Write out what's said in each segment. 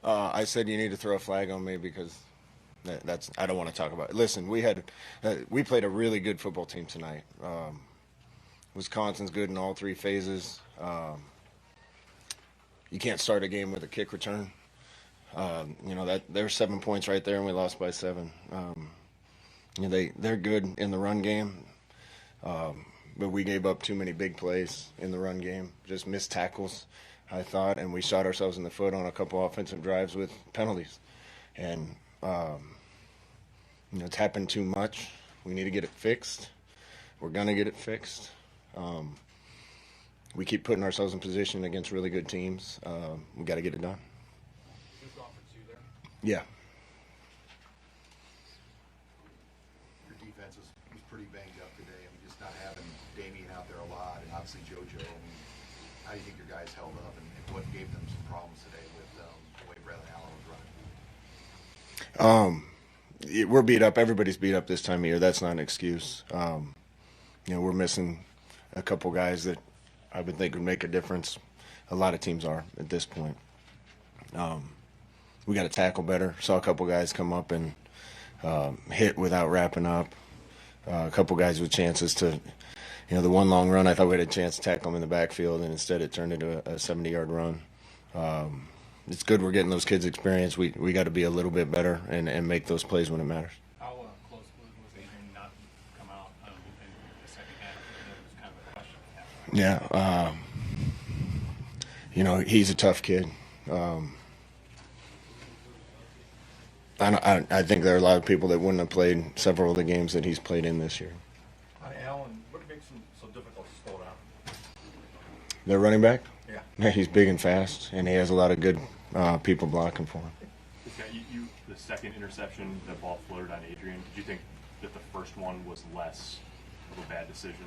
I said you need to throw a flag on me because that's I don't want to talk about it. Listen, we played a really good football team tonight. Wisconsin's good in all three phases. You can't start a game with a kick return. That there's 7 points right there, and we lost by 7. They're good in the run game, but we gave up too many big plays in the run game. Just missed tackles, I thought, and we shot ourselves in the foot on a couple offensive drives with penalties. And it's happened too much. We need to get it fixed. We're gonna get it fixed. We keep putting ourselves in position against really good teams. We got to get it done. Yeah. Your defense was pretty banged up today. I mean, just not having Damien out there a lot, and obviously JoJo. I mean, how do you think your guys held up, and what gave them some problems today with the way Bradley Allen was running? We're beat up. Everybody's beat up this time of year. That's not an excuse. We're missing a couple guys that I would think would make a difference. A lot of teams are at this point. We got to tackle better. Saw a couple guys come up and hit without wrapping up. A couple guys with chances to, the one long run, I thought we had a chance to tackle him in the backfield, and instead it turned into a 70-yard run. It's good we're getting those kids experience. We got to be a little bit better and make those plays when it matters. How close was Adrian not to come out in the second half? It was kind of a question. Yeah. He's a tough kid. I think there are a lot of people that wouldn't have played several of the games that he's played in this year. On Allen, what makes him so difficult to slow down? Their running back? Yeah. He's big and fast, and he has a lot of good people blocking for him. The second interception, the ball floated on Adrian. Did you think that the first one was less of a bad decision,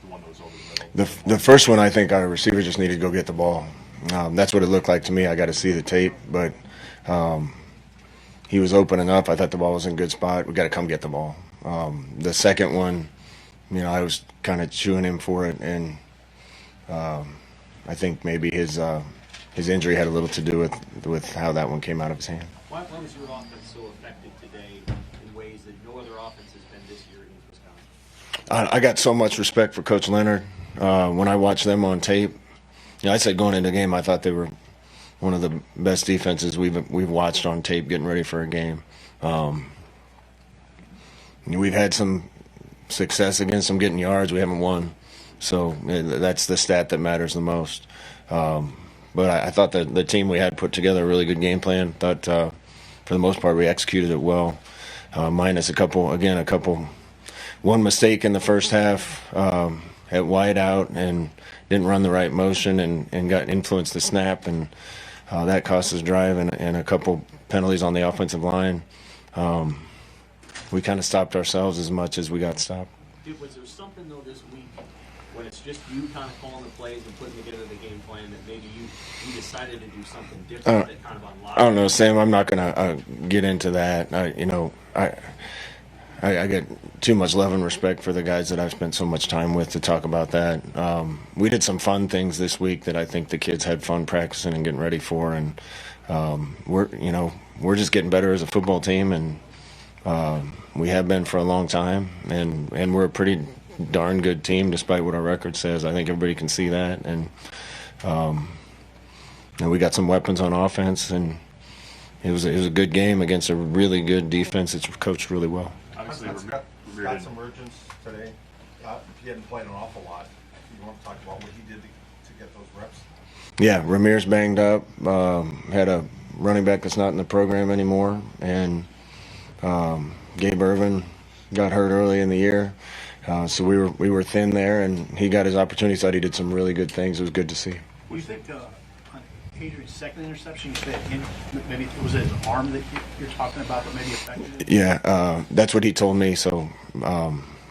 the one that was over the middle? The first one, I think our receiver just needed to go get the ball. That's what it looked like to me. I got to see the tape, but he was opening up. I thought the ball was in a good spot. We got to come get the ball. The second one, I was kind of chewing him for it, and I think maybe his injury had a little to do with how that one came out of his hand. Why was your offense so effective today in ways that no other offense has been this year against Wisconsin? I got so much respect for Coach Leonard. When I watched them on tape, I said going into the game I thought they were one of the best defenses we've watched on tape getting ready for a game. We've had some success against them getting yards. We haven't won. So that's the stat that matters the most. But I thought that the team we had put together a really good game plan. Thought for the most part we executed it well, minus one mistake in the first half at wide out and didn't run the right motion and got influenced the snap, and that cost us drive and a couple penalties on the offensive line. We kind of stopped ourselves as much as we got stopped. Dude, was there something though this week when it's just you kind of calling the plays and putting together the game plan that maybe you decided to do something different that kind of unlocked? I don't know, Sam. I'm not going to get into that. I get too much love and respect for the guys that I've spent so much time with to talk about that. We did some fun things this week that I think the kids had fun practicing and getting ready for, and we're just getting better as a football team, and we have been for a long time, and we're a pretty darn good team despite what our record says. I think everybody can see that, and we got some weapons on offense, and it was a good game against a really good defense that's coached really well. Obviously, Scott's emergence today. He hadn't played an awful lot. You want to talk about what he did to get those reps? Yeah, Ramirez banged up. Had a running back that's not in the program anymore, and Gabe Irvin got hurt early in the year. So we were thin there, and he got his opportunity. Thought he did some really good things. It was good to see. What do you think on Adrian's second interception? You said maybe was it his arm that you're talking about that maybe affected it? Yeah, that's what he told me. So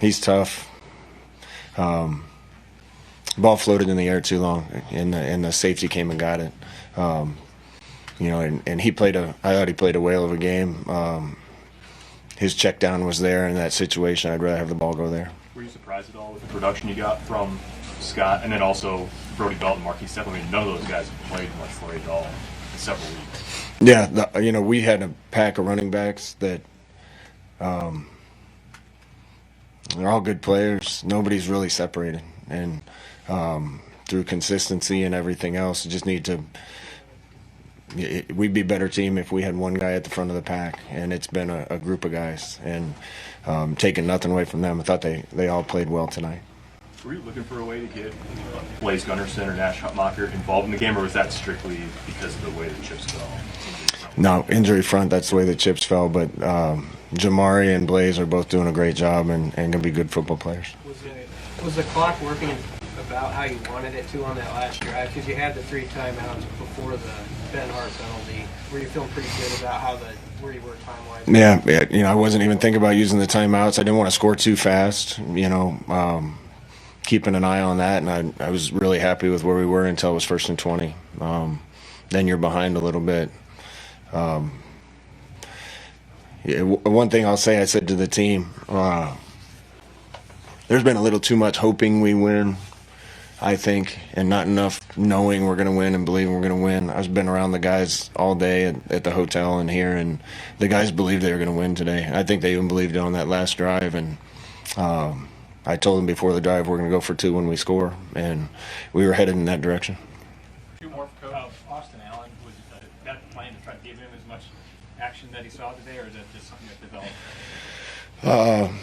he's tough. Ball floated in the air too long, and the safety came and got it. And he played I thought he played a whale of a game. His check down was there in that situation. I'd rather have the ball go there. Were you surprised at all with the production you got from Scott, and then also Brody Belt and Marquis Stepp? I mean, none of those guys have played much for you at all in several weeks. Yeah, we had a pack of running backs that they're all good players. Nobody's really separated, and through consistency and everything else, you just need to. We'd be a better team if we had one guy at the front of the pack, and it's been a group of guys, and taking nothing away from them. I thought they all played well tonight. Were you looking for a way to get Blaze Gunnarsson or Nash Hutmacher involved in the game, or was that strictly because of the way the chips fell? No, injury front, that's the way the chips fell, but Jamari and Blaze are both doing a great job and going to be good football players. Was the clock working about how you wanted it to on that last drive? Because you had the 3 timeouts before the Ben Hart penalty. Were you feeling pretty good about where you were time-wise? Yeah, I wasn't even thinking about using the timeouts. I didn't want to score too fast, keeping an eye on that, and I was really happy with where we were until it was 1st and 20. Then you're behind a little bit. One thing I'll say, I said to the team, there's been a little too much hoping we win, I think, and not enough knowing we're going to win and believing we're going to win. I've been around the guys all day at the hotel and here, and the guys believed they were going to win today. I think they even believed it on that last drive, and I told them before the drive we're going to go for 2 when we score, and we were headed in that direction. Two more for Coach. Austin Allen, was that plan to try to give him as much action that he saw today, or is that just something that developed?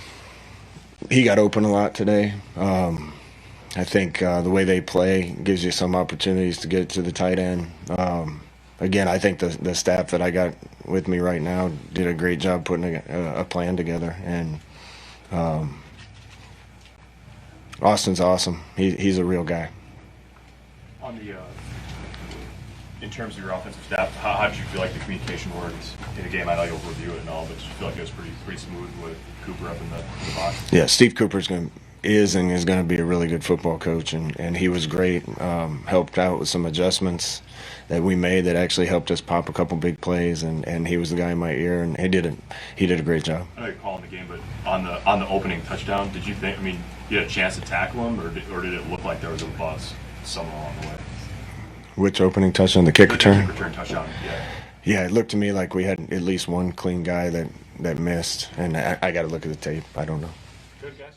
He got open a lot today. I think the way they play gives you some opportunities to get to the tight end. Again, I think the staff that I got with me right now did a great job putting a plan together. And Austin's awesome. He's a real guy. On the in terms of your offensive staff, how did you feel like the communication worked in a game? I know you'll review it and all, but did you feel like it was pretty smooth with Cooper up in the box? Yeah, Steve Cooper's is going to be a really good football coach, and he was great. Helped out with some adjustments that we made that actually helped us pop a couple big plays, and he was the guy in my ear, and he did a great job. I know you're calling the game, but on the opening touchdown, did you think? I mean, you had a chance to tackle him, or did it look like there was a buzz somewhere along the way? Which opening touchdown? The kick return? Kick return touchdown, yeah. Yeah, it looked to me like we had at least one clean guy that missed, and I got to look at the tape. I don't know. Good, guys.